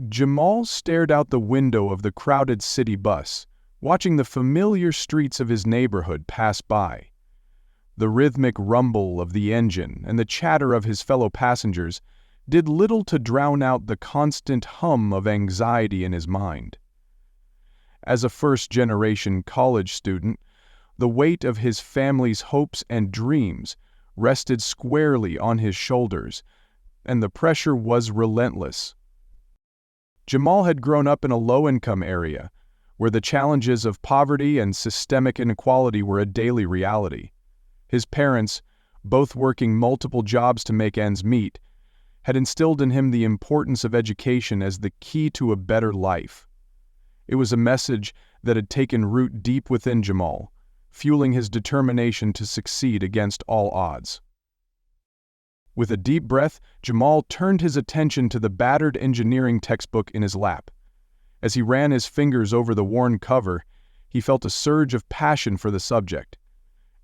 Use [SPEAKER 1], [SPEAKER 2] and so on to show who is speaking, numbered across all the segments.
[SPEAKER 1] Jamal stared out the window of the crowded city bus, watching the familiar streets of his neighborhood pass by. The rhythmic rumble of the engine and the chatter of his fellow passengers did little to drown out the constant hum of anxiety in his mind. As a first-generation college student, the weight of his family's hopes and dreams rested squarely on his shoulders, and the pressure was relentless. Jamal had grown up in a low-income area, where the challenges of poverty and systemic inequality were a daily reality. His parents, both working multiple jobs to make ends meet, had instilled in him the importance of education as the key to a better life. It was a message that had taken root deep within Jamal, fueling his determination to succeed against all odds. With a deep breath, Jamal turned his attention to the battered engineering textbook in his lap. As he ran his fingers over the worn cover, he felt a surge of passion for the subject.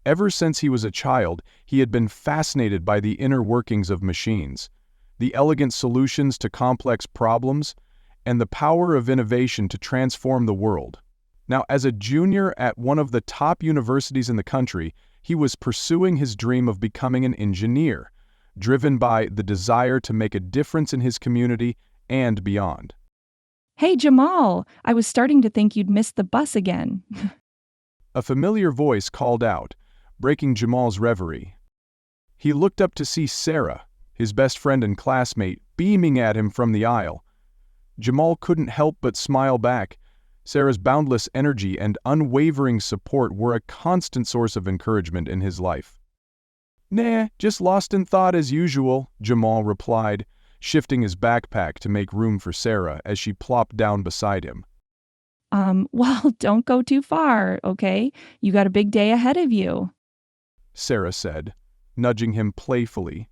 [SPEAKER 1] Ever since he was a child, he had been fascinated by the inner workings of machines, the elegant solutions to complex problems, and the power of innovation to transform the world. Now, as a junior at one of the top universities in the country, he was pursuing his dream of becoming an engineer, driven by the desire to make a difference in his community and beyond.
[SPEAKER 2] Hey, Jamal, I was starting to think you'd missed the bus again.
[SPEAKER 1] A familiar voice called out, breaking Jamal's reverie. He looked up to see Sarah, his best friend and classmate, beaming at him from the aisle. Jamal couldn't help but smile back. Sarah's boundless energy and unwavering support were a constant source of encouragement in his life. "Nah, just lost in thought as usual," Jamal replied, shifting his backpack to make room for Sarah as she plopped down beside him.
[SPEAKER 2] Well, don't go too far, okay? You got a big day ahead of you,"
[SPEAKER 1] Sarah said, nudging him playfully.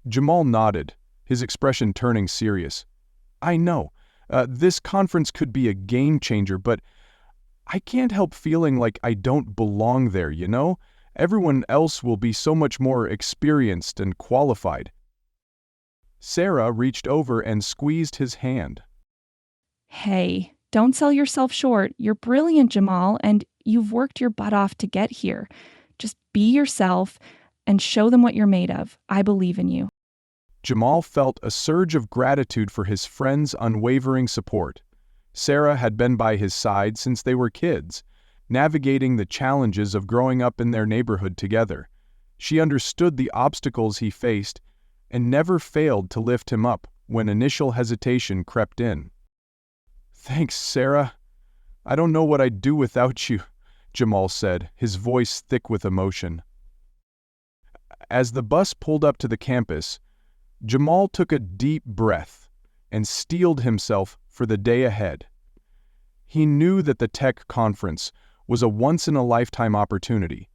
[SPEAKER 1] Jamal nodded, his expression turning serious. "I know, this conference could be a game changer, but I can't help feeling like I don't belong there, you know? Everyone else will be so much more experienced and qualified." Sarah reached over and squeezed his hand.
[SPEAKER 2] Hey, don't sell yourself short. You're brilliant, Jamal, and you've worked your butt off to get here. Just be yourself and show them what you're made of. I believe in you.
[SPEAKER 1] Jamal felt a surge of gratitude for his friend's unwavering support. Sarah had been by his side since they were kids, navigating the challenges of growing up in their neighborhood together. She understood the obstacles he faced and never failed to lift him up when initial hesitation crept in. "Thanks, Sarah. I don't know what I'd do without you," Jamal said, his voice thick with emotion. As the bus pulled up to the campus, Jamal took a deep breath and steeled himself for the day ahead. He knew that the tech conference was a once-in-a-lifetime opportunity,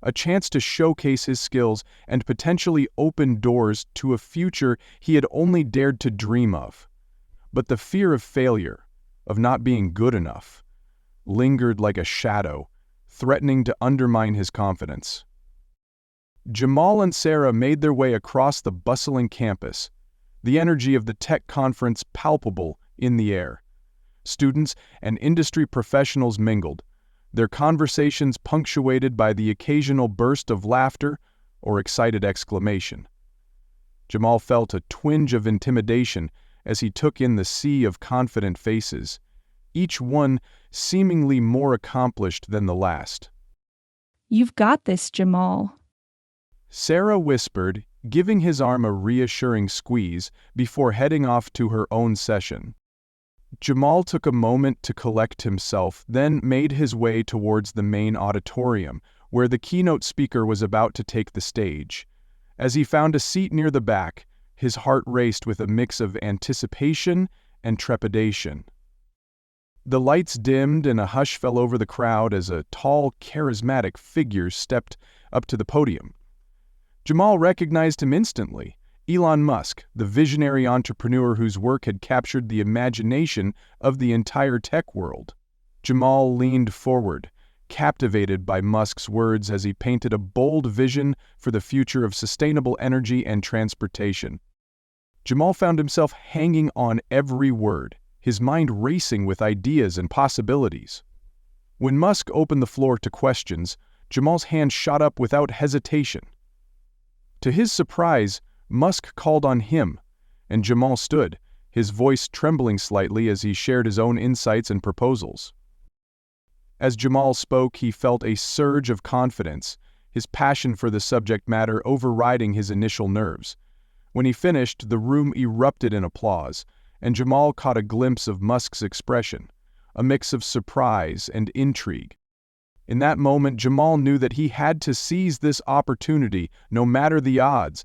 [SPEAKER 1] a chance to showcase his skills and potentially open doors to a future he had only dared to dream of. But the fear of failure, of not being good enough, lingered like a shadow, threatening to undermine his confidence. Jamal and Sarah made their way across the bustling campus, the energy of the tech conference palpable in the air. Students and industry professionals mingled, their conversations punctuated by the occasional burst of laughter or excited exclamation. Jamal felt a twinge of intimidation as he took in the sea of confident faces, each one seemingly more accomplished than the last.
[SPEAKER 2] You've got this, Jamal,
[SPEAKER 1] Sarah whispered, giving his arm a reassuring squeeze before heading off to her own session. Jamal took a moment to collect himself, then made his way towards the main auditorium, where the keynote speaker was about to take the stage. As he found a seat near the back, his heart raced with a mix of anticipation and trepidation. The lights dimmed and a hush fell over the crowd as a tall, charismatic figure stepped up to the podium. Jamal recognized him instantly. Elon Musk, the visionary entrepreneur whose work had captured the imagination of the entire tech world. Jamal leaned forward, captivated by Musk's words as he painted a bold vision for the future of sustainable energy and transportation. Jamal found himself hanging on every word, his mind racing with ideas and possibilities. When Musk opened the floor to questions, Jamal's hand shot up without hesitation. To his surprise, Musk called on him, and Jamal stood, his voice trembling slightly as he shared his own insights and proposals. As Jamal spoke, he felt a surge of confidence, his passion for the subject matter overriding his initial nerves. When he finished, the room erupted in applause, and Jamal caught a glimpse of Musk's expression, a mix of surprise and intrigue. In that moment, Jamal knew that he had to seize this opportunity, no matter the odds.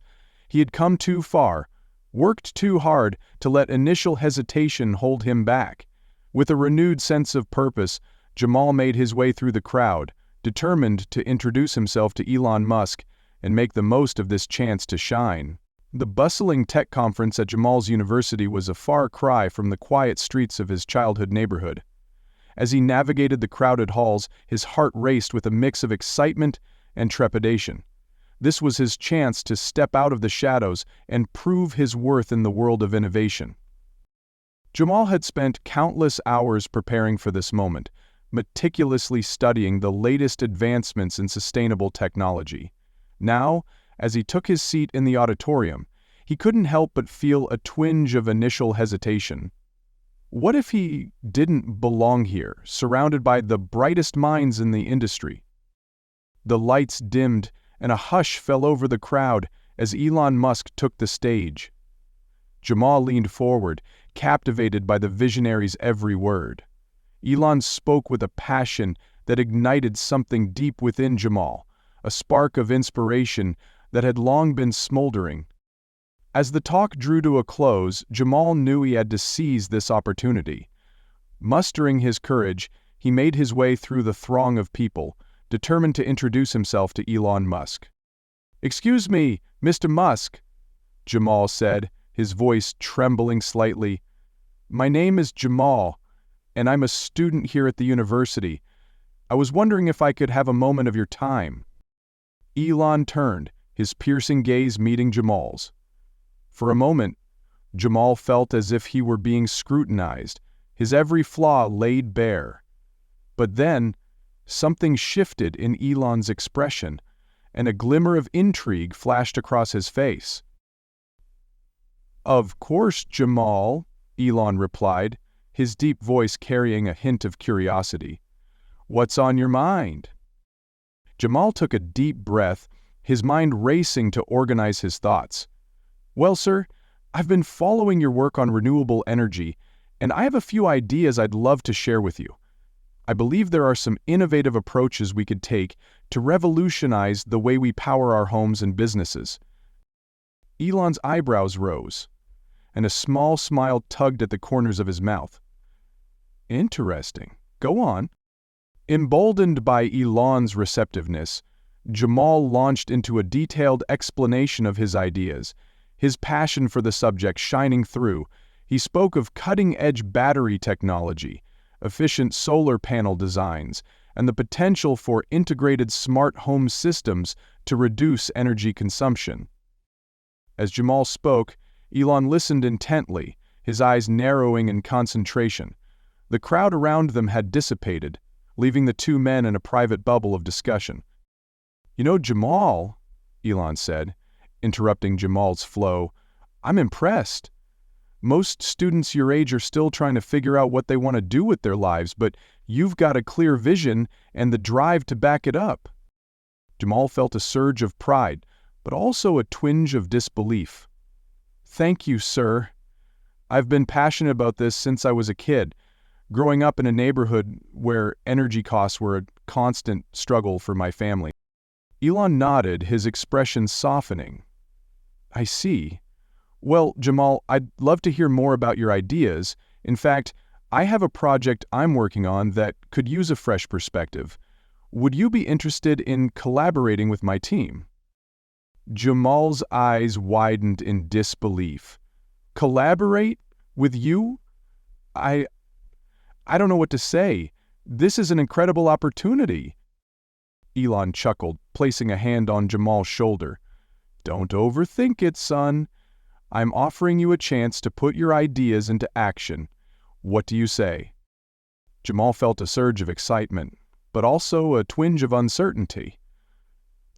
[SPEAKER 1] He had come too far, worked too hard to let initial hesitation hold him back. With a renewed sense of purpose, Jamal made his way through the crowd, determined to introduce himself to Elon Musk and make the most of this chance to shine. The bustling tech conference at Jamal's university was a far cry from the quiet streets of his childhood neighborhood. As he navigated the crowded halls, his heart raced with a mix of excitement and trepidation. This was his chance to step out of the shadows and prove his worth in the world of innovation. Jamal had spent countless hours preparing for this moment, meticulously studying the latest advancements in sustainable technology. Now, as he took his seat in the auditorium, he couldn't help but feel a twinge of initial hesitation. What if he didn't belong here, surrounded by the brightest minds in the industry? The lights dimmed, and a hush fell over the crowd as Elon Musk took the stage. Jamal leaned forward, captivated by the visionary's every word. Elon spoke with a passion that ignited something deep within Jamal, a spark of inspiration that had long been smoldering. As the talk drew to a close, Jamal knew he had to seize this opportunity. Mustering his courage, he made his way through the throng of people, determined to introduce himself to Elon Musk. "Excuse me, Mr. Musk," Jamal said, his voice trembling slightly. "My name is Jamal, and I'm a student here at the university. I was wondering if I could have a moment of your time." Elon turned, his piercing gaze meeting Jamal's. For a moment, Jamal felt as if he were being scrutinized, his every flaw laid bare. But then, something shifted in Elon's expression, and a glimmer of intrigue flashed across his face. "Of course, Jamal," Elon replied, his deep voice carrying a hint of curiosity. "What's on your mind?" Jamal took a deep breath, his mind racing to organize his thoughts. "Well, sir, I've been following your work on renewable energy, and I have a few ideas I'd love to share with you. I believe there are some innovative approaches we could take to revolutionize the way we power our homes and businesses." Elon's eyebrows rose, and a small smile tugged at the corners of his mouth. "Interesting. Go on." Emboldened by Elon's receptiveness, Jamal launched into a detailed explanation of his ideas, his passion for the subject shining through. He spoke of cutting-edge battery technology, efficient solar panel designs, and the potential for integrated smart home systems to reduce energy consumption. As Jamal spoke, Elon listened intently, his eyes narrowing in concentration. The crowd around them had dissipated, leaving the two men in a private bubble of discussion. "You know, Jamal," Elon said, interrupting Jamal's flow, "I'm impressed. Most students your age are still trying to figure out what they want to do with their lives, but you've got a clear vision and the drive to back it up." Jamal felt a surge of pride, but also a twinge of disbelief. "Thank you, sir. I've been passionate about this since I was a kid, growing up in a neighborhood where energy costs were a constant struggle for my family." Elon nodded, his expression softening. "I see. Well, Jamal, I'd love to hear more about your ideas. In fact, I have a project I'm working on that could use a fresh perspective. Would you be interested in collaborating with my team?" Jamal's eyes widened in disbelief. "Collaborate? With you? I don't know what to say. This is an incredible opportunity." Elon chuckled, placing a hand on Jamal's shoulder. "Don't overthink it, son. I'm offering you a chance to put your ideas into action. What do you say?" Jamal felt a surge of excitement, but also a twinge of uncertainty.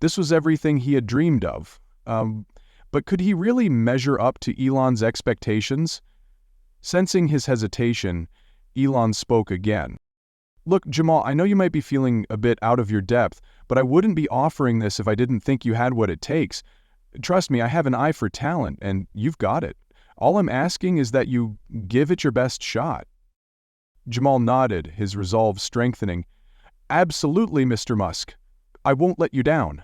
[SPEAKER 1] This was everything he had dreamed of. But could he really measure up to Elon's expectations? Sensing his hesitation, Elon spoke again. "Look, Jamal, I know you might be feeling a bit out of your depth, but I wouldn't be offering this if I didn't think you had what it takes. Trust me, I have an eye for talent, and you've got it. All I'm asking is that you give it your best shot." Jamal nodded, his resolve strengthening. "Absolutely, Mr. Musk. I won't let you down."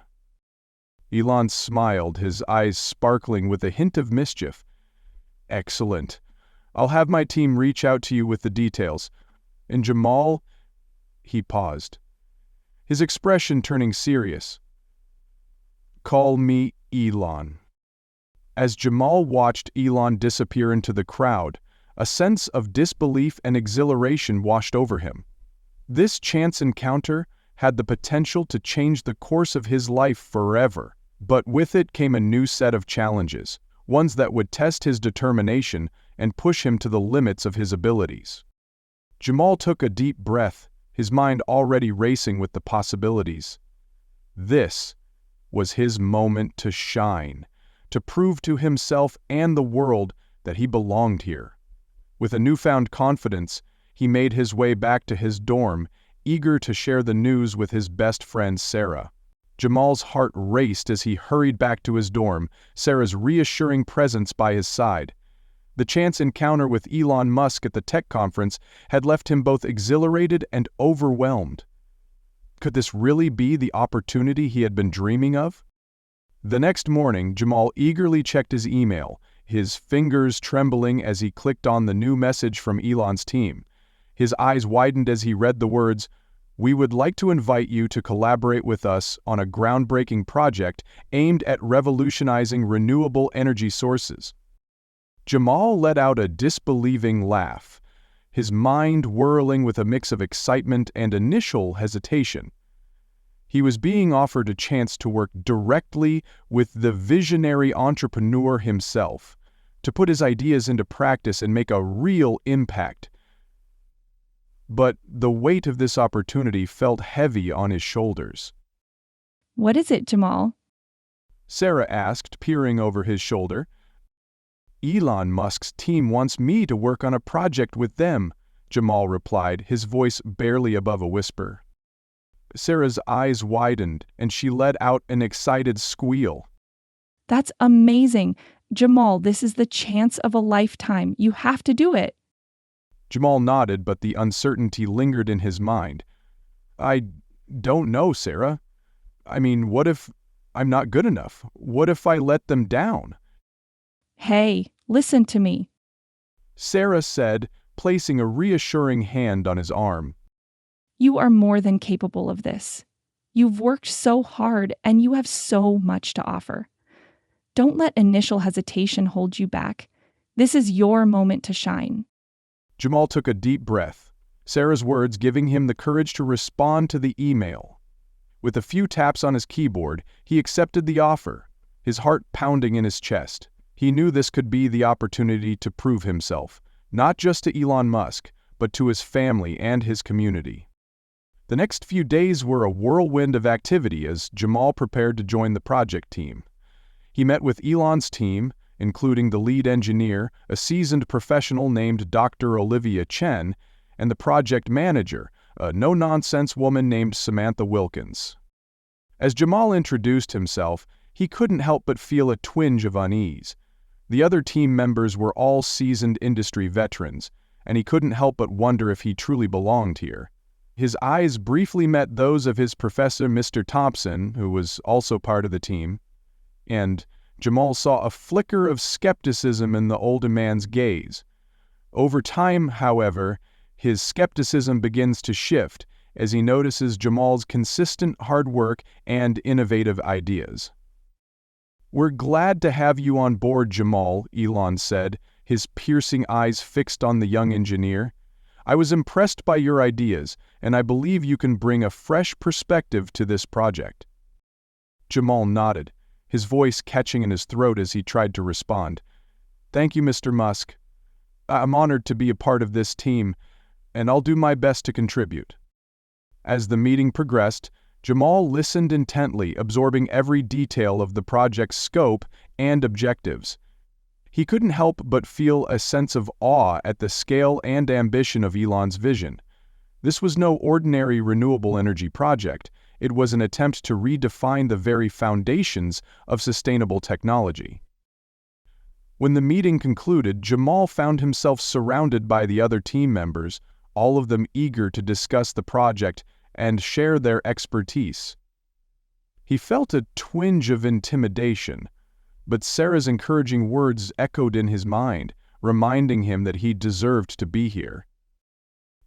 [SPEAKER 1] Elon smiled, his eyes sparkling with a hint of mischief. "Excellent. I'll have my team reach out to you with the details. And Jamal..." He paused, his expression turning serious. "Call me Elon." As Jamal watched Elon disappear into the crowd, a sense of disbelief and exhilaration washed over him. This chance encounter had the potential to change the course of his life forever, but with it came a new set of challenges, ones that would test his determination and push him to the limits of his abilities. Jamal took a deep breath, his mind already racing with the possibilities. This was his moment to shine, to prove to himself and the world that he belonged here. With a newfound confidence, he made his way back to his dorm, eager to share the news with his best friend Sarah. Jamal's heart raced as he hurried back to his dorm, Sarah's reassuring presence by his side. The chance encounter with Elon Musk at the tech conference had left him both exhilarated and overwhelmed. Could this really be the opportunity he had been dreaming of? The next morning, Jamal eagerly checked his email, his fingers trembling as he clicked on the new message from Elon's team. His eyes widened as he read the words, "We would like to invite you to collaborate with us on a groundbreaking project aimed at revolutionizing renewable energy sources." Jamal let out a disbelieving laugh, his mind whirling with a mix of excitement and initial hesitation. He was being offered a chance to work directly with the visionary entrepreneur himself, to put his ideas into practice and make a real impact. But the weight of this opportunity felt heavy on his shoulders.
[SPEAKER 2] "What is it, Jamal?"
[SPEAKER 1] Sarah asked, peering over his shoulder. "Elon Musk's team wants me to work on a project with them," Jamal replied, his voice barely above a whisper. Sarah's eyes widened, and she let out an excited squeal.
[SPEAKER 2] "That's amazing. Jamal, this is the chance of a lifetime. You have to do it."
[SPEAKER 1] Jamal nodded, but the uncertainty lingered in his mind. "I don't know, Sarah. I mean, what if I'm not good enough? What if I let them down?"
[SPEAKER 2] "Hey, listen to me."
[SPEAKER 1] Sarah said, placing a reassuring hand on his arm.
[SPEAKER 2] You are more than capable of this. You've worked so hard and you have so much to offer. Don't let initial hesitation hold you back. This is your moment to shine.
[SPEAKER 1] Jamal took a deep breath, Sarah's words giving him the courage to respond to the email. With a few taps on his keyboard, he accepted the offer, his heart pounding in his chest. He knew this could be the opportunity to prove himself, not just to Elon Musk, but to his family and his community. The next few days were a whirlwind of activity as Jamal prepared to join the project team. He met with Elon's team, including the lead engineer, a seasoned professional named Dr. Olivia Chen, and the project manager, a no-nonsense woman named Samantha Wilkins. As Jamal introduced himself, he couldn't help but feel a twinge of unease. The other team members were all seasoned industry veterans, and he couldn't help but wonder if he truly belonged here. His eyes briefly met those of his professor, Mr. Thompson, who was also part of the team, and Jamal saw a flicker of skepticism in the older man's gaze. Over time, however, his skepticism begins to shift as he notices Jamal's consistent hard work and innovative ideas. "We're glad to have you on board, Jamal," Elon said, his piercing eyes fixed on the young engineer. "I was impressed by your ideas, and I believe you can bring a fresh perspective to this project." Jamal nodded, his voice catching in his throat as he tried to respond. Thank you, Mr. Musk. I'm honored to be a part of this team, and I'll do my best to contribute. As the meeting progressed, Jamal listened intently, absorbing every detail of the project's scope and objectives. He couldn't help but feel a sense of awe at the scale and ambition of Elon's vision. This was no ordinary renewable energy project. It was an attempt to redefine the very foundations of sustainable technology. When the meeting concluded, Jamal found himself surrounded by the other team members, all of them eager to discuss the project and share their expertise. He felt a twinge of intimidation, but Sarah's encouraging words echoed in his mind, reminding him that he deserved to be here.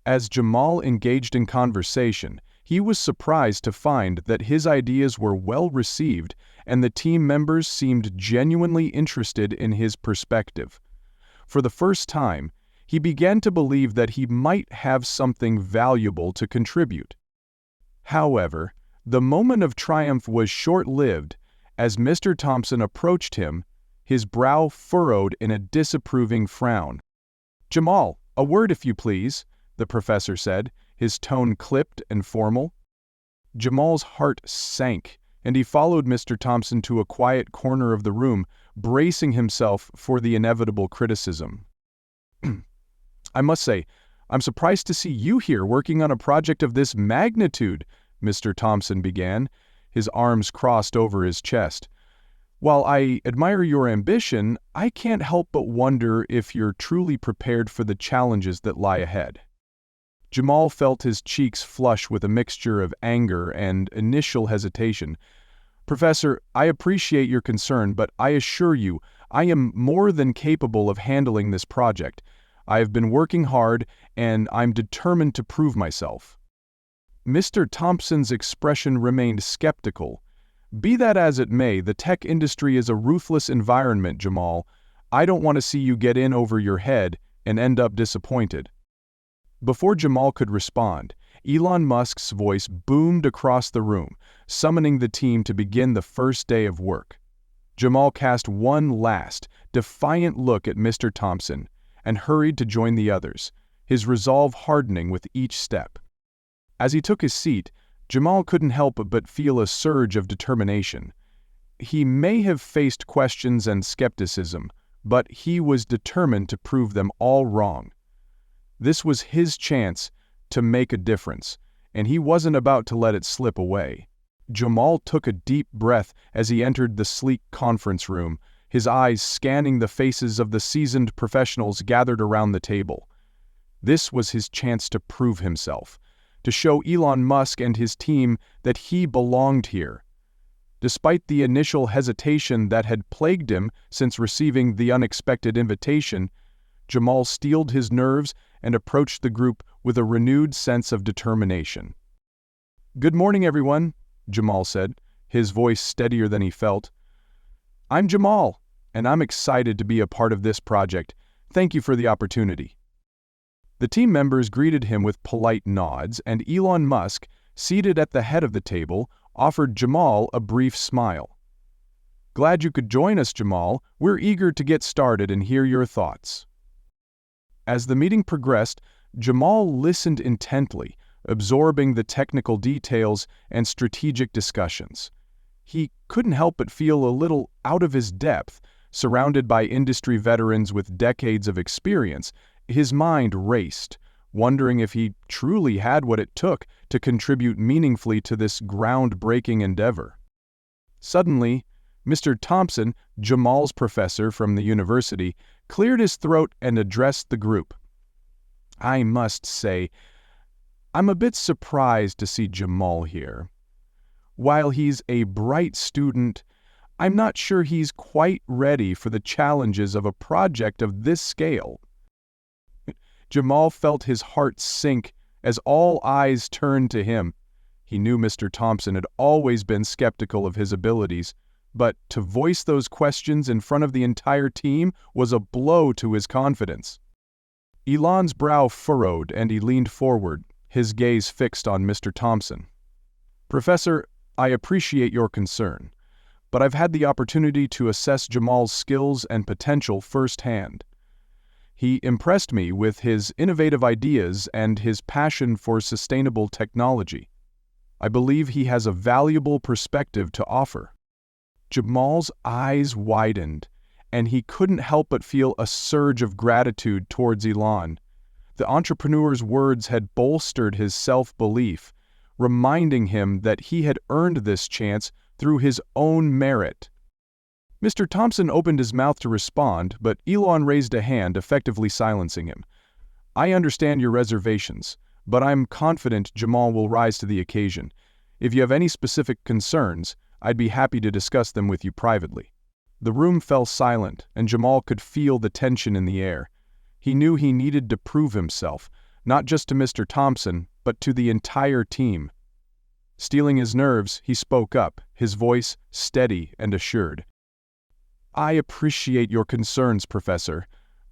[SPEAKER 1] As Jamal engaged in conversation, he was surprised to find that his ideas were well received and the team members seemed genuinely interested in his perspective. For the first time, he began to believe that he might have something valuable to contribute. However, the moment of triumph was short-lived. As Mr. Thompson approached him, his brow furrowed in a disapproving frown. "Jamal, a word if you please," the professor said, his tone clipped and formal. Jamal's heart sank, and he followed Mr. Thompson to a quiet corner of the room, bracing himself for the inevitable criticism. "I must say, I'm surprised to see you here working on a project of this magnitude," Mr. Thompson began, his arms crossed over his chest. "While I admire your ambition, I can't help but wonder if you're truly prepared for the challenges that lie ahead." Jamal felt his cheeks flush with a mixture of anger and initial hesitation. "Professor, I appreciate your concern, but I assure you, I am more than capable of handling this project. I have been working hard, and I'm determined to prove myself." Mr. Thompson's expression remained skeptical. "Be that as it may, the tech industry is a ruthless environment, Jamal. I don't want to see you get in over your head and end up disappointed." Before Jamal could respond, Elon Musk's voice boomed across the room, summoning the team to begin the first day of work. Jamal cast one last, defiant look at Mr. Thompson and hurried to join the others, his resolve hardening with each step. As he took his seat, Jamal couldn't help but feel a surge of determination. He may have faced questions and skepticism, but he was determined to prove them all wrong. This was his chance to make a difference, and he wasn't about to let it slip away. Jamal took a deep breath as he entered the sleek conference room, his eyes scanning the faces of the seasoned professionals gathered around the table. This was his chance to prove himself, to show Elon Musk and his team that he belonged here. Despite the initial hesitation that had plagued him since receiving the unexpected invitation, Jamal steeled his nerves and approached the group with a renewed sense of determination. "Good morning, everyone," Jamal said, his voice steadier than he felt. "I'm Jamal, and I'm excited to be a part of this project. Thank you for the opportunity." The team members greeted him with polite nods, and Elon Musk, seated at the head of the table, offered Jamal a brief smile. "Glad you could join us, Jamal. We're eager to get started and hear your thoughts." As the meeting progressed, Jamal listened intently, absorbing the technical details and strategic discussions. He couldn't help but feel a little out of his depth, surrounded by industry veterans with decades of experience. His mind raced, wondering if he truly had what it took to contribute meaningfully to this groundbreaking endeavor. Suddenly, Mr. Thompson, Jamal's professor from the university, cleared his throat and addressed the group. "I must say, I'm a bit surprised to see Jamal here. While he's a bright student, I'm not sure he's quite ready for the challenges of a project of this scale." Jamal felt his heart sink as all eyes turned to him. He knew Mr. Thompson had always been skeptical of his abilities, but to voice those questions in front of the entire team was a blow to his confidence. Elon's brow furrowed and he leaned forward, his gaze fixed on Mr. Thompson. "Professor, I appreciate your concern, but I've had the opportunity to assess Jamal's skills and potential firsthand. He impressed me with his innovative ideas and his passion for sustainable technology. I believe he has a valuable perspective to offer." Jamal's eyes widened, and he couldn't help but feel a surge of gratitude towards Elon. The entrepreneur's words had bolstered his self-belief, reminding him that he had earned this chance through his own merit. Mr. Thompson opened his mouth to respond, but Elon raised a hand, effectively silencing him. "I understand your reservations, but I'm confident Jamal will rise to the occasion. If you have any specific concerns, I'd be happy to discuss them with you privately." The room fell silent, and Jamal could feel the tension in the air. He knew he needed to prove himself, not just to Mr. Thompson, but to the entire team. Steeling his nerves, he spoke up, his voice steady and assured. "I appreciate your concerns, Professor.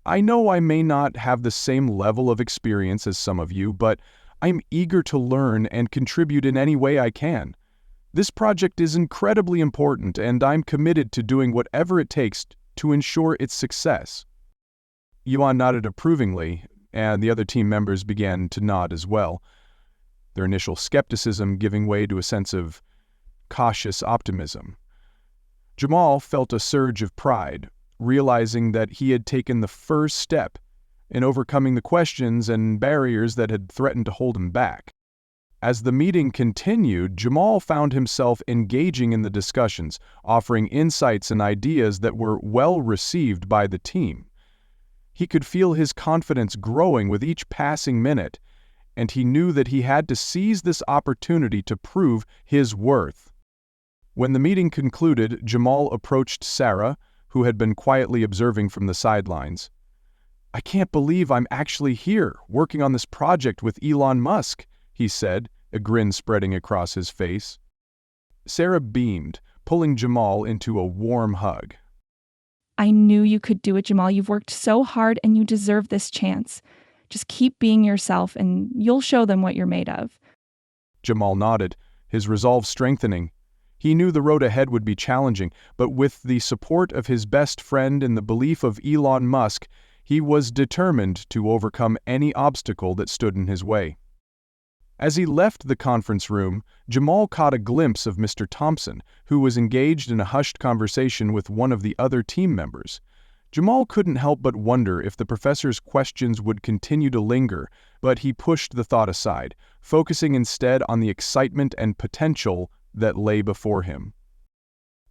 [SPEAKER 1] I know I may not have the same level of experience as some of you, but I'm eager to learn and contribute in any way I can. This project is incredibly important, and I'm committed to doing whatever it takes to ensure its success." Yuan nodded approvingly, and the other team members began to nod as well, their initial skepticism giving way to a sense of cautious optimism. Jamal felt a surge of pride, realizing that he had taken the first step in overcoming the questions and barriers that had threatened to hold him back. As the meeting continued, Jamal found himself engaging in the discussions, offering insights and ideas that were well received by the team. He could feel his confidence growing with each passing minute, and he knew that he had to seize this opportunity to prove his worth. When the meeting concluded, Jamal approached Sarah, who had been quietly observing from the sidelines. "I can't believe I'm actually here, working on this project with Elon Musk," he said, a grin spreading across his face. Sarah beamed, pulling Jamal into a warm hug.
[SPEAKER 2] "I knew you could do it, Jamal. You've worked so hard and you deserve this chance. Just keep being yourself and you'll show them what you're made of."
[SPEAKER 1] Jamal nodded, his resolve strengthening. He knew the road ahead would be challenging, but with the support of his best friend and the belief of Elon Musk, he was determined to overcome any obstacle that stood in his way. As he left the conference room, Jamal caught a glimpse of Mr. Thompson, who was engaged in a hushed conversation with one of the other team members. Jamal couldn't help but wonder if the professor's questions would continue to linger, but he pushed the thought aside, focusing instead on the excitement and potential that lay before him.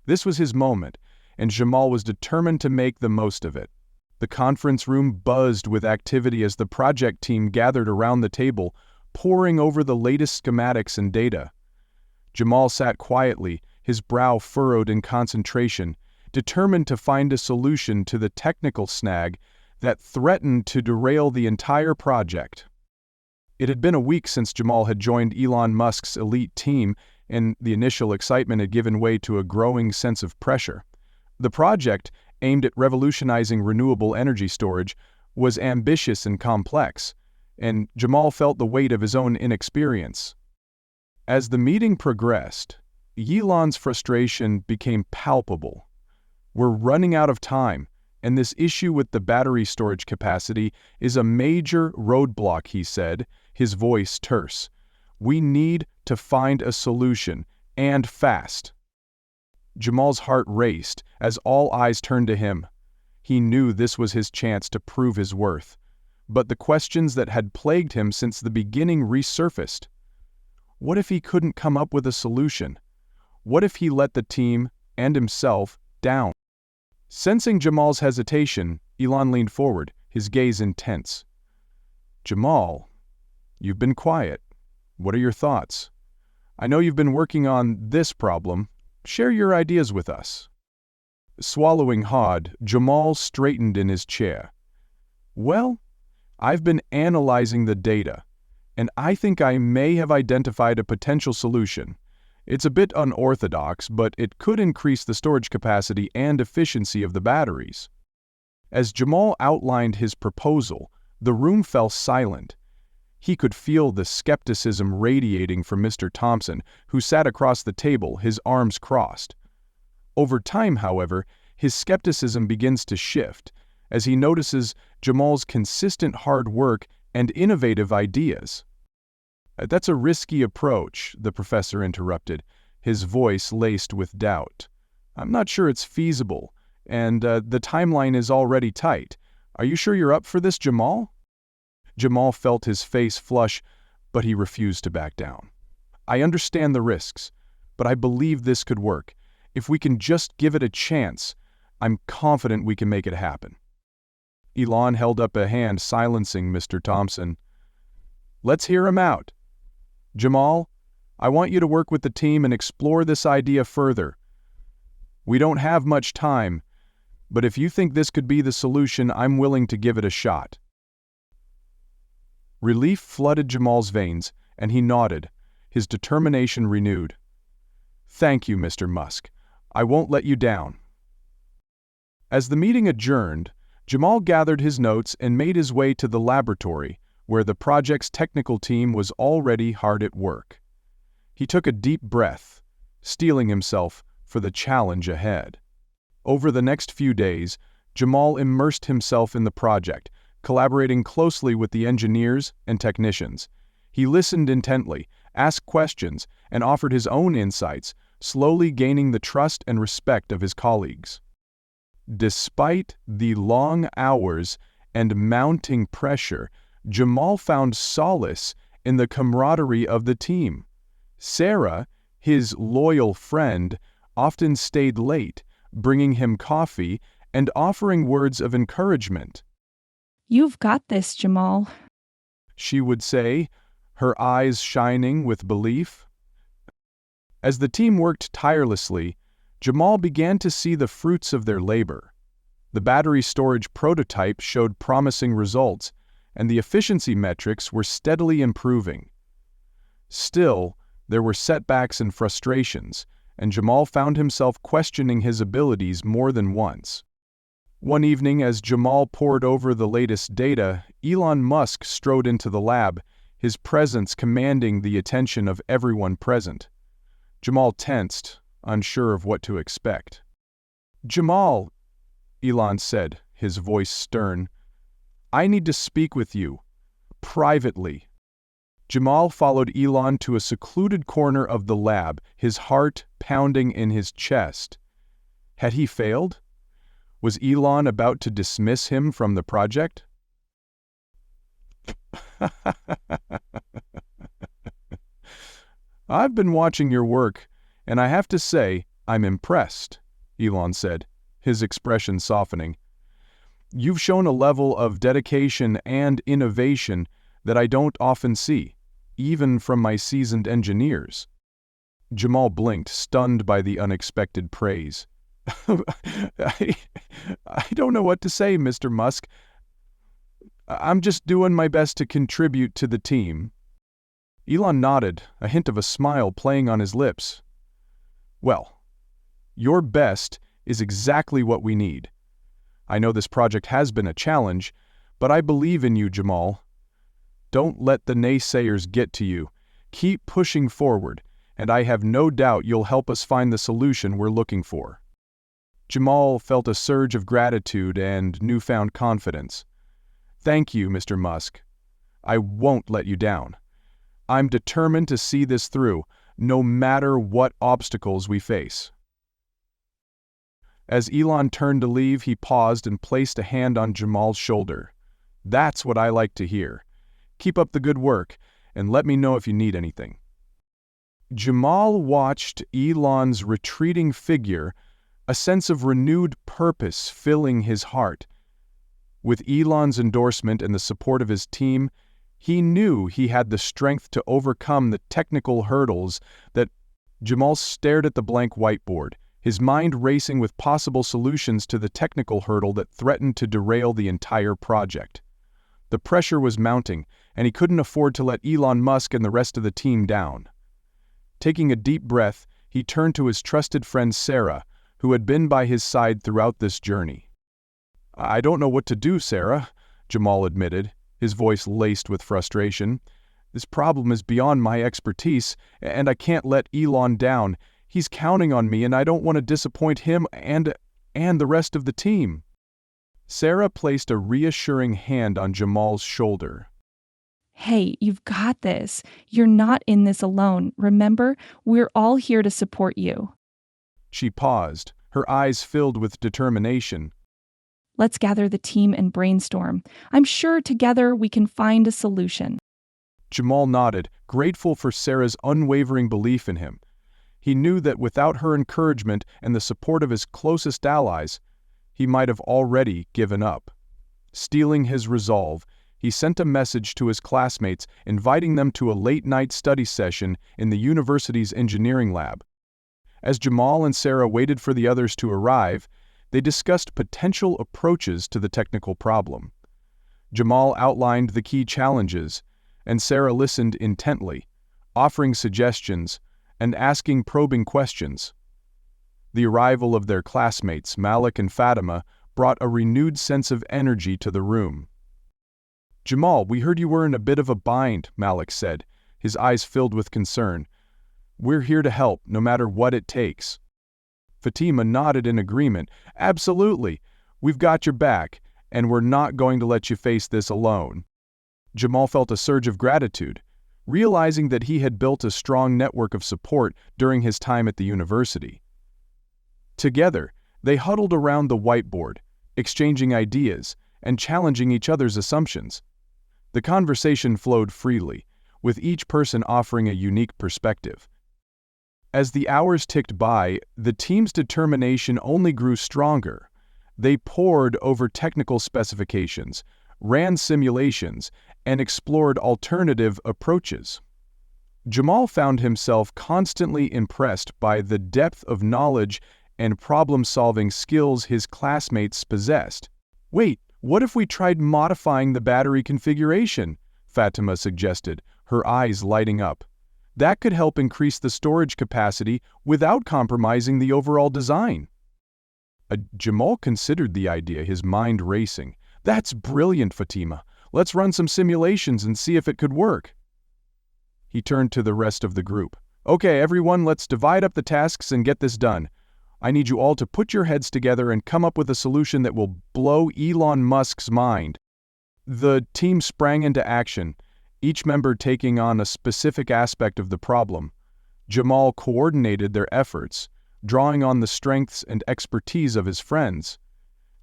[SPEAKER 1] This was his moment, and Jamal was determined to make the most of it. The conference room buzzed with activity as the project team gathered around the table, poring over the latest schematics and data. Jamal sat quietly, his brow furrowed in concentration, determined to find a solution to the technical snag that threatened to derail the entire project. It had been a week since Jamal had joined Elon Musk's elite team, and the initial excitement had given way to a growing sense of pressure. The project, aimed at revolutionizing renewable energy storage, was ambitious and complex, and Jamal felt the weight of his own inexperience. As the meeting progressed, Elon's frustration became palpable. "We're running out of time, and this issue with the battery storage capacity is a major roadblock," he said, his voice terse. "We need to find a solution, and fast." Jamal's heart raced as all eyes turned to him. He knew this was his chance to prove his worth. But the questions that had plagued him since the beginning resurfaced. What if he couldn't come up with a solution? What if he let the team and himself down? Sensing Jamal's hesitation, Elon leaned forward, his gaze intense. "Jamal, you've been quiet. What are your thoughts? I know you've been working on this problem. Share your ideas with us." Swallowing hard, Jamal straightened in his chair. "Well, I've been analyzing the data, and I think I may have identified a potential solution. It's a bit unorthodox, but it could increase the storage capacity and efficiency of the batteries." As Jamal outlined his proposal, the room fell silent. He could feel the skepticism radiating from Mr. Thompson, who sat across the table, his arms crossed. Over time, however, his skepticism begins to shift as he notices Jamal's consistent hard work and innovative ideas. "That's a risky approach," the professor interrupted, his voice laced with doubt. "I'm not sure it's feasible, and the timeline is already tight. Are you sure you're up for this, Jamal?" Jamal felt his face flush, but he refused to back down. "I understand the risks, but I believe this could work. If we can just give it a chance, I'm confident we can make it happen." Elon held up a hand, silencing Mr. Thompson. "Let's hear him out. Jamal, I want you to work with the team and explore this idea further. We don't have much time, but if you think this could be the solution, I'm willing to give it a shot." Relief flooded Jamal's veins, and he nodded, his determination renewed. "Thank you, Mr. Musk. I won't let you down." As the meeting adjourned, Jamal gathered his notes and made his way to the laboratory, where the project's technical team was already hard at work. He took a deep breath, steeling himself for the challenge ahead. Over the next few days, Jamal immersed himself in the project, collaborating closely with the engineers and technicians. He listened intently, asked questions, and offered his own insights, slowly gaining the trust and respect of his colleagues. Despite the long hours and mounting pressure, Jamal found solace in the camaraderie of the team. Sarah, his loyal friend, often stayed late, bringing him coffee and offering words of encouragement.
[SPEAKER 2] "You've got this, Jamal,"
[SPEAKER 1] she would say, her eyes shining with belief. As the team worked tirelessly, Jamal began to see the fruits of their labor. The battery storage prototype showed promising results, and the efficiency metrics were steadily improving. Still, there were setbacks and frustrations, and Jamal found himself questioning his abilities more than once. One evening, as Jamal pored over the latest data, Elon Musk strode into the lab, his presence commanding the attention of everyone present. Jamal tensed, unsure of what to expect. "Jamal," Elon said, his voice stern, "I need to speak with you, privately." Jamal followed Elon to a secluded corner of the lab, his heart pounding in his chest. Had he failed? Was Elon about to dismiss him from the project? "I've been watching your work, and I have to say, I'm impressed," Elon said, his expression softening. "You've shown a level of dedication and innovation that I don't often see, even from my seasoned engineers." Jamal blinked, stunned by the unexpected praise. I don't know what to say, Mr. Musk. I'm just doing my best to contribute to the team." Elon nodded, a hint of a smile playing on his lips. "Well, your best is exactly what we need. I know this project has been a challenge, but I believe in you, Jamal. Don't let the naysayers get to you. Keep pushing forward, and I have no doubt you'll help us find the solution we're looking for." Jamal felt a surge of gratitude and newfound confidence. "Thank you, Mr. Musk. I won't let you down. I'm determined to see this through, no matter what obstacles we face." As Elon turned to leave, he paused and placed a hand on Jamal's shoulder. "That's what I like to hear. Keep up the good work, and let me know if you need anything." Jamal watched Elon's retreating figure, a sense of renewed purpose filling his heart. With Elon's endorsement and the support of his team, he knew he had the strength to overcome the technical hurdles that Jamal stared at the blank whiteboard, his mind racing with possible solutions to the technical hurdle that threatened to derail the entire project. The pressure was mounting, and he couldn't afford to let Elon Musk and the rest of the team down. Taking a deep breath, he turned to his trusted friend Sarah, who had been by his side throughout this journey. "I don't know what to do, Sarah," Jamal admitted, his voice laced with frustration. "This problem is beyond my expertise, and I can't let Elon down. He's counting on me and I don't want to disappoint him and the rest of the team." Sarah placed a reassuring hand on Jamal's shoulder.
[SPEAKER 2] Hey, you've got this. You're not in this alone. Remember, we're all here to support you.
[SPEAKER 1] She paused, her eyes filled with determination.
[SPEAKER 2] Let's gather the team and brainstorm. I'm sure together we can find a solution.
[SPEAKER 1] Jamal nodded, grateful for Sarah's unwavering belief in him. He knew that without her encouragement and the support of his closest allies, he might have already given up. Steeling his resolve, he sent a message to his classmates inviting them to a late-night study session in the university's engineering lab. As Jamal and Sarah waited for the others to arrive, they discussed potential approaches to the technical problem. Jamal outlined the key challenges, and Sarah listened intently, offering suggestions and asking probing questions. The arrival of their classmates, Malik and Fatima, brought a renewed sense of energy to the room. "Jamal, we heard you were in a bit of a bind," Malik said, his eyes filled with concern. "We're here to help, no matter what it takes." Fatima nodded in agreement. "Absolutely. We've got your back, and we're not going to let you face this alone." Jamal felt a surge of gratitude, realizing that he had built a strong network of support during his time at the university. Together, they huddled around the whiteboard, exchanging ideas and challenging each other's assumptions. The conversation flowed freely, with each person offering a unique perspective. As the hours ticked by, the team's determination only grew stronger. They pored over technical specifications, ran simulations, and explored alternative approaches. Jamal found himself constantly impressed by the depth of knowledge and problem-solving skills his classmates possessed. "Wait, what if we tried modifying the battery configuration?" Fatima suggested, her eyes lighting up. "That could help increase the storage capacity without compromising the overall design." Jamal considered the idea, his mind racing. "That's brilliant, Fatima. Let's run some simulations and see if it could work." He turned to the rest of the group. "Okay, everyone, let's divide up the tasks and get this done. I need you all to put your heads together and come up with a solution that will blow Elon Musk's mind." The team sprang into action, each member taking on a specific aspect of the problem. Jamal coordinated their efforts, drawing on the strengths and expertise of his friends.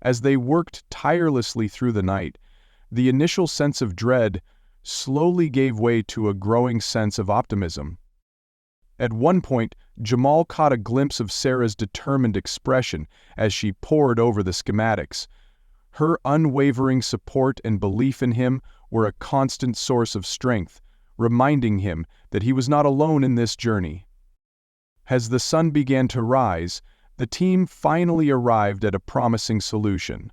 [SPEAKER 1] As they worked tirelessly through the night, the initial sense of dread slowly gave way to a growing sense of optimism. At one point, Jamal caught a glimpse of Sarah's determined expression as she pored over the schematics. Her unwavering support and belief in him were a constant source of strength, reminding him that he was not alone in this journey. As the sun began to rise, the team finally arrived at a promising solution.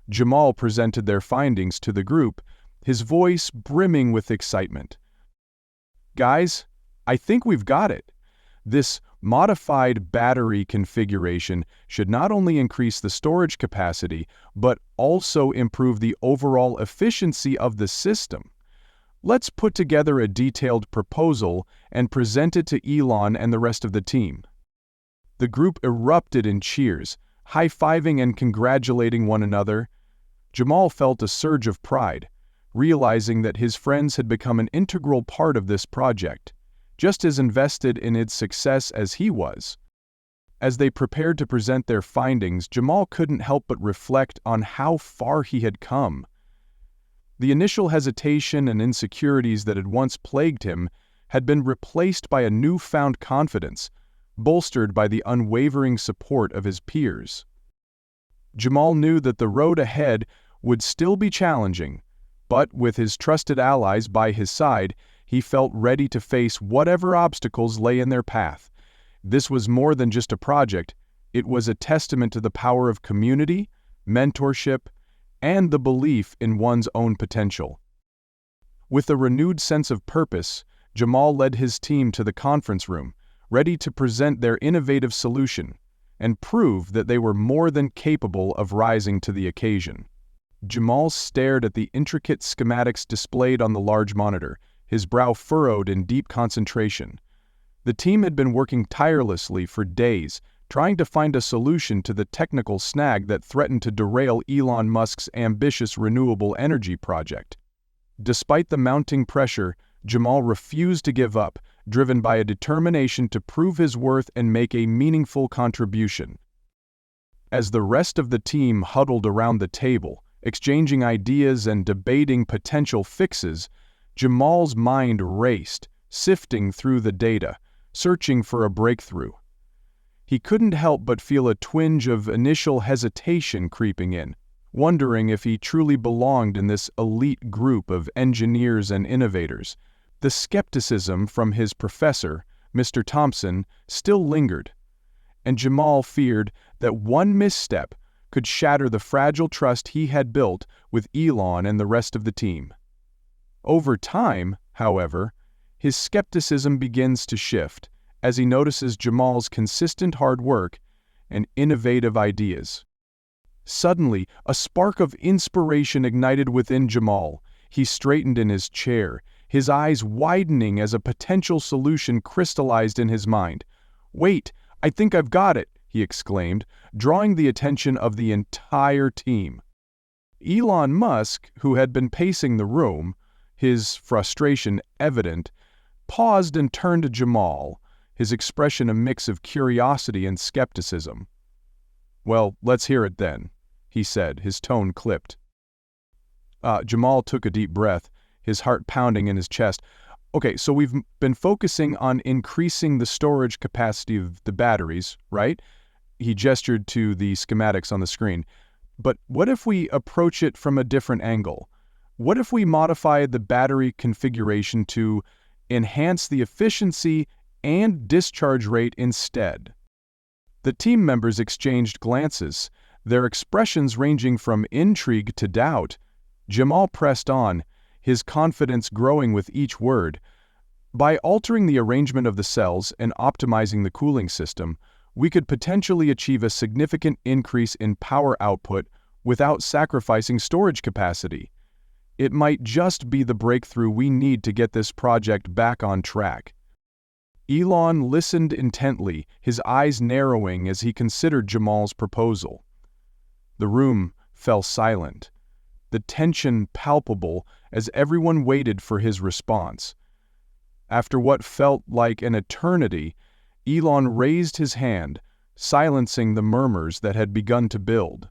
[SPEAKER 1] Jamal presented their findings to the group, his voice brimming with excitement. "Guys, I think we've got it. This modified battery configuration should not only increase the storage capacity, but also improve the overall efficiency of the system. Let's put together a detailed proposal and present it to Elon and the rest of the team." The group erupted in cheers, high-fiving and congratulating one another. Jamal felt a surge of pride, realizing that his friends had become an integral part of this project, just as invested in its success as he was. As they prepared to present their findings, Jamal couldn't help but reflect on how far he had come. The initial hesitation and insecurities that had once plagued him had been replaced by a newfound confidence, bolstered by the unwavering support of his peers. Jamal knew that the road ahead would still be challenging, but with his trusted allies by his side, he felt ready to face whatever obstacles lay in their path. This was more than just a project, it was a testament to the power of community, mentorship, and the belief in one's own potential. With a renewed sense of purpose, Jamal led his team to the conference room, ready to present their innovative solution and prove that they were more than capable of rising to the occasion. Jamal stared at the intricate schematics displayed on the large monitor, his brow furrowed in deep concentration. The team had been working tirelessly for days, trying to find a solution to the technical snag that threatened to derail Elon Musk's ambitious renewable energy project. Despite the mounting pressure, Jamal refused to give up, driven by a determination to prove his worth and make a meaningful contribution. As the rest of the team huddled around the table, exchanging ideas and debating potential fixes, Jamal's mind raced, sifting through the data, searching for a breakthrough. He couldn't help but feel a twinge of initial hesitation creeping in, wondering if he truly belonged in this elite group of engineers and innovators. The skepticism from his professor, Mr. Thompson, still lingered, and Jamal feared that one misstep could shatter the fragile trust he had built with Elon and the rest of the team. Over time, however, his skepticism begins to shift as he notices Jamal's consistent hard work and innovative ideas. Suddenly, a spark of inspiration ignited within Jamal. He straightened in his chair, his eyes widening as a potential solution crystallized in his mind. "Wait, I think I've got it," he exclaimed, drawing the attention of the entire team. Elon Musk, who had been pacing the room, his frustration evident, paused and turned to Jamal, his expression a mix of curiosity and skepticism. "Well, let's hear it then," he said, his tone clipped. Jamal took a deep breath, his heart pounding in his chest. "Okay, so we've been focusing on increasing the storage capacity of the batteries, right?" He gestured to the schematics on the screen. "But what if we approach it from a different angle? What if we modify the battery configuration to enhance the efficiency and discharge rate instead?" The team members exchanged glances, their expressions ranging from intrigue to doubt. Jamal pressed on, his confidence growing with each word. "By altering the arrangement of the cells and optimizing the cooling system, we could potentially achieve a significant increase in power output without sacrificing storage capacity. It might just be the breakthrough we need to get this project back on track." Elon listened intently, his eyes narrowing as he considered Jamal's proposal. The room fell silent, the tension palpable as everyone waited for his response. After what felt like an eternity, Elon raised his hand, silencing the murmurs that had begun to build.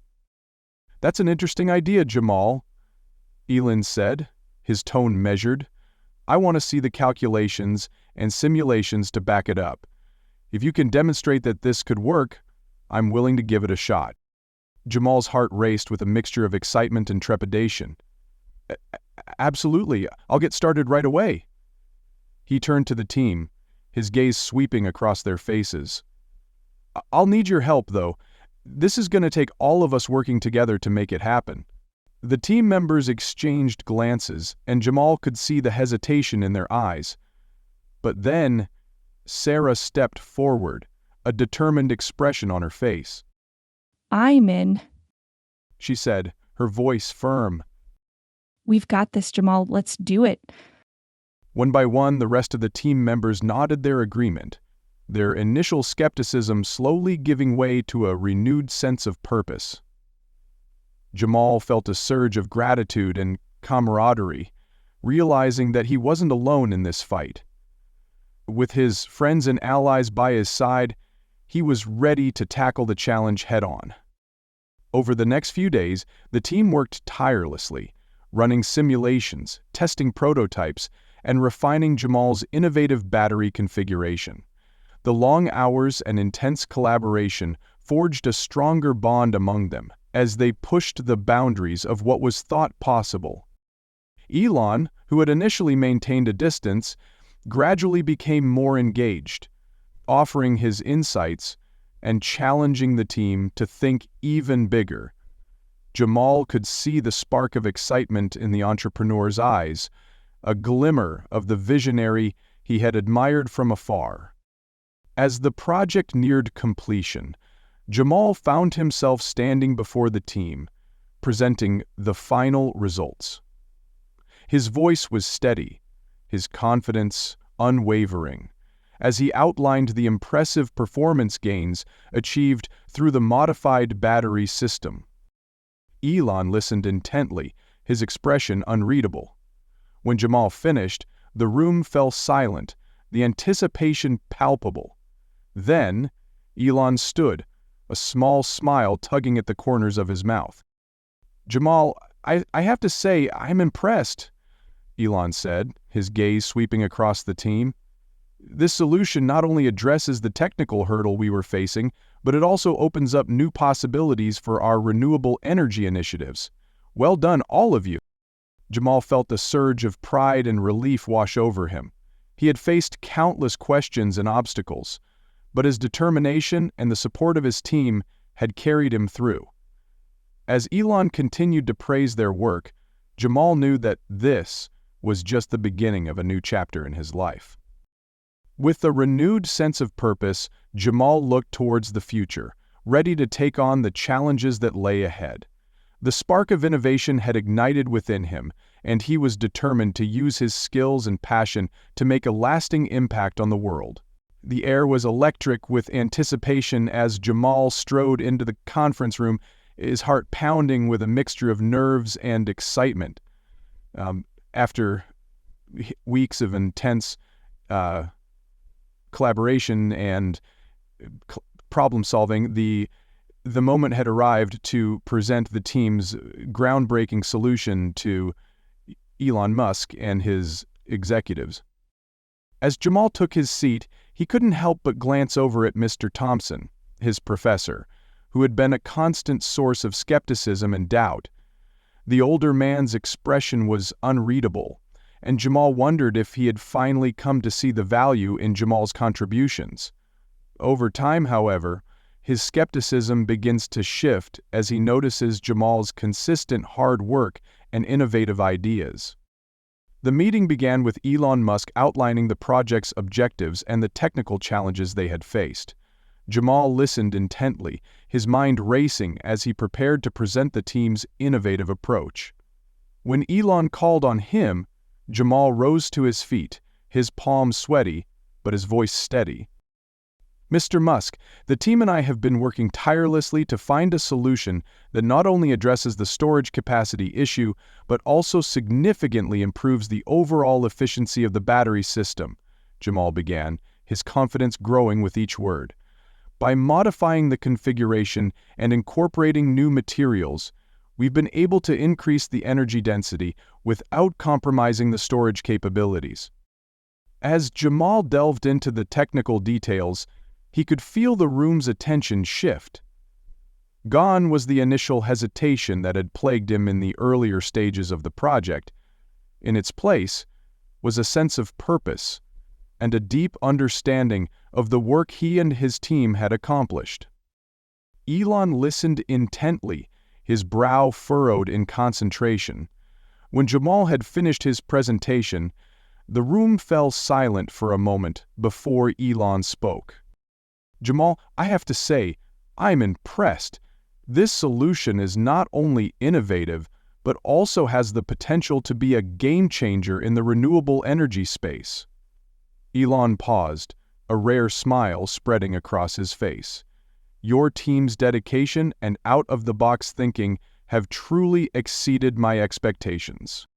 [SPEAKER 1] "That's an interesting idea, Jamal," Elon said, his tone measured. "I want to see the calculations and simulations to back it up. If you can demonstrate that this could work, I'm willing to give it a shot." Jamal's heart raced with a mixture of excitement and trepidation. "Absolutely, I'll get started right away." He turned to the team, his gaze sweeping across their faces. "I'll need your help, though. This is going to take all of us working together to make it happen." The team members exchanged glances, and Jamal could see the hesitation in their eyes. But then, Sarah stepped forward, a determined expression on her face.
[SPEAKER 2] "I'm in,"
[SPEAKER 1] she said, her voice firm.
[SPEAKER 2] "We've got this, Jamal. Let's do it."
[SPEAKER 1] One by one, the rest of the team members nodded their agreement, their initial skepticism slowly giving way to a renewed sense of purpose. Jamal felt a surge of gratitude and camaraderie, realizing that he wasn't alone in this fight. With his friends and allies by his side, he was ready to tackle the challenge head-on. Over the next few days, the team worked tirelessly, running simulations, testing prototypes, and refining Jamal's innovative battery configuration. The long hours and intense collaboration forged a stronger bond among them as they pushed the boundaries of what was thought possible. Elon, who had initially maintained a distance, gradually became more engaged, offering his insights and challenging the team to think even bigger. Jamal could see the spark of excitement in the entrepreneur's eyes, a glimmer of the visionary he had admired from afar. As the project neared completion, Jamal found himself standing before the team, presenting the final results. His voice was steady, his confidence unwavering, as he outlined the impressive performance gains achieved through the modified battery system. Elon listened intently, his expression unreadable. When Jamal finished, the room fell silent, the anticipation palpable. Then, Elon stood, a small smile tugging at the corners of his mouth. "Jamal, I have to say, I'm impressed," Elon said, his gaze sweeping across the team. "This solution not only addresses the technical hurdle we were facing, but it also opens up new possibilities for our renewable energy initiatives. Well done, all of you." Jamal felt a surge of pride and relief wash over him. He had faced countless questions and obstacles, but his determination and the support of his team had carried him through. As Elon continued to praise their work, Jamal knew that this was just the beginning of a new chapter in his life. With a renewed sense of purpose, Jamal looked towards the future, ready to take on the challenges that lay ahead. The spark of innovation had ignited within him, and he was determined to use his skills and passion to make a lasting impact on the world. The air was electric with anticipation as Jamal strode into the conference room, his heart pounding with a mixture of nerves and excitement. After weeks of intense collaboration and problem solving, the moment had arrived to present the team's groundbreaking solution to Elon Musk and his executives. As Jamal took his seat, he couldn't help but glance over at Mr. Thompson, his professor, who had been a constant source of skepticism and doubt. The older man's expression was unreadable, and Jamal wondered if he had finally come to see the value in Jamal's contributions. Over time, however, his skepticism begins to shift as he notices Jamal's consistent hard work and innovative ideas. The meeting began with Elon Musk outlining the project's objectives and the technical challenges they had faced. Jamal listened intently, his mind racing as he prepared to present the team's innovative approach. When Elon called on him, Jamal rose to his feet, his palms sweaty, but his voice steady. "Mr. Musk, the team and I have been working tirelessly to find a solution that not only addresses the storage capacity issue, but also significantly improves the overall efficiency of the battery system," Jamal began, his confidence growing with each word. "By modifying the configuration and incorporating new materials, we've been able to increase the energy density without compromising the storage capabilities." As Jamal delved into the technical details, he could feel the room's attention shift. Gone was the initial hesitation that had plagued him in the earlier stages of the project. In its place was a sense of purpose and a deep understanding of the work he and his team had accomplished. Elon listened intently, his brow furrowed in concentration. When Jamal had finished his presentation, the room fell silent for a moment before Elon spoke. "Jamal, I have to say, I'm impressed. This solution is not only innovative, but also has the potential to be a game changer in the renewable energy space." Elon paused, a rare smile spreading across his face. "Your team's dedication and out-of-the-box thinking have truly exceeded my expectations."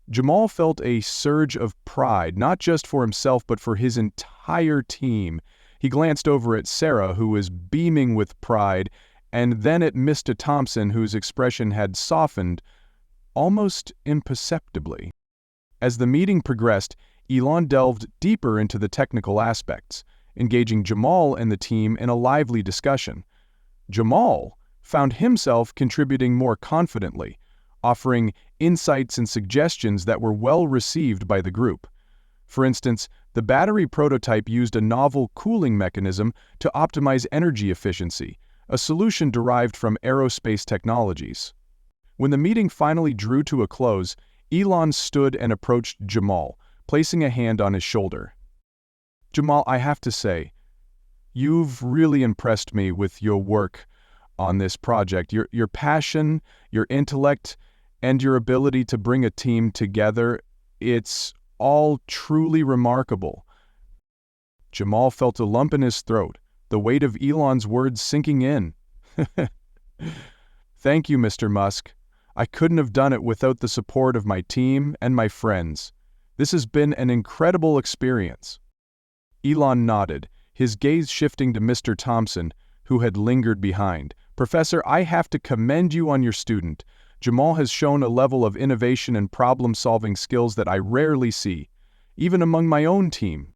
[SPEAKER 1] Jamal felt a surge of pride, not just for himself but for his entire team. He glanced over at Sarah, who was beaming with pride, and then at Mr. Thompson, whose expression had softened almost imperceptibly. As the meeting progressed, Elon delved deeper into the technical aspects, engaging Jamal and the team in a lively discussion. Jamal found himself contributing more confidently, offering insights and suggestions that were well received by the group. For instance, the battery prototype used a novel cooling mechanism to optimize energy efficiency, a solution derived from aerospace technologies. When the meeting finally drew to a close, Elon stood and approached Jamal, placing a hand on his shoulder. "Jamal, I have to say, you've really impressed me with your work on this project. Your passion, your intellect, and your ability to bring a team together, it's all truly remarkable." Jamal felt a lump in his throat, the weight of Elon's words sinking in. Thank you, Mr. Musk. I couldn't have done it without the support of my team and my friends. This has been an incredible experience. Elon nodded, his gaze shifting to Mr. Thompson, who had lingered behind. Professor, I have to commend you on your student. Jamal has shown a level of innovation and problem-solving skills that I rarely see, even among my own team.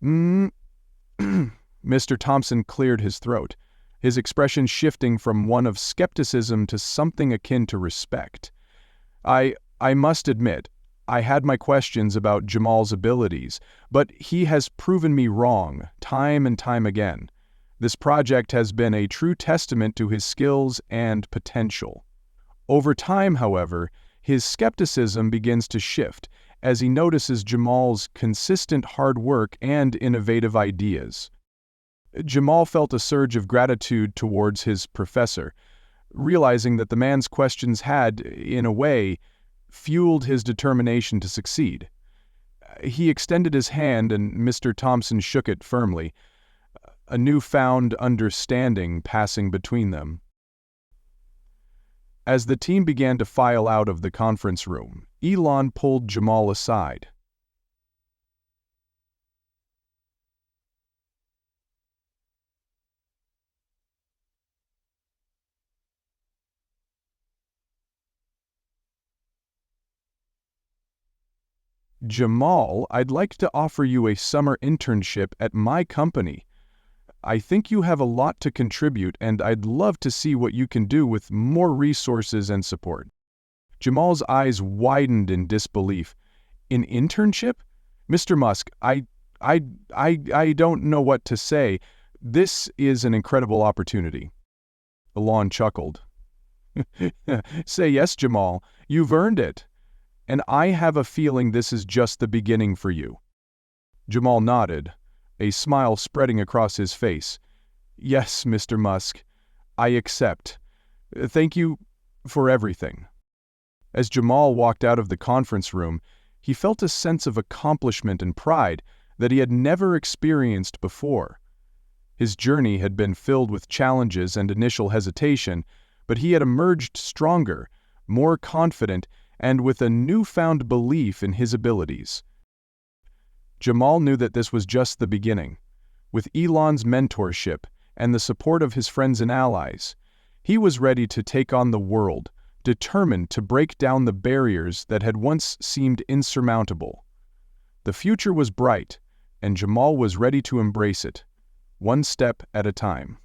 [SPEAKER 1] Mr. Thompson cleared his throat, his expression shifting from one of skepticism to something akin to respect. I must admit, I had my questions about Jamal's abilities, but he has proven me wrong time and time again. This project has been a true testament to his skills and potential. Over time, however, his skepticism begins to shift as he notices Jamal's consistent hard work and innovative ideas. Jamal felt a surge of gratitude towards his professor, realizing that the man's questions had, in a way, fueled his determination to succeed. He extended his hand and Mr. Thompson shook it firmly, a newfound understanding passing between them. As the team began to file out of the conference room, Elon pulled Jamal aside. Jamal, I'd like to offer you a summer internship at my company. I think you have a lot to contribute, and I'd love to see what you can do with more resources and support. Jamal's eyes widened in disbelief. An internship? Mr. Musk, I don't know what to say. This is an incredible opportunity. Elon chuckled. Say yes, Jamal. You've earned it. And I have a feeling this is just the beginning for you. Jamal nodded, a smile spreading across his face. Yes, Mr. Musk, I accept. Thank you for everything. As Jamal walked out of the conference room, he felt a sense of accomplishment and pride that he had never experienced before. His journey had been filled with challenges and initial hesitation, but he had emerged stronger, more confident, and with a newfound belief in his abilities. Jamal knew that this was just the beginning. With Elon's mentorship and the support of his friends and allies, he was ready to take on the world, determined to break down the barriers that had once seemed insurmountable. The future was bright, and Jamal was ready to embrace it, one step at a time.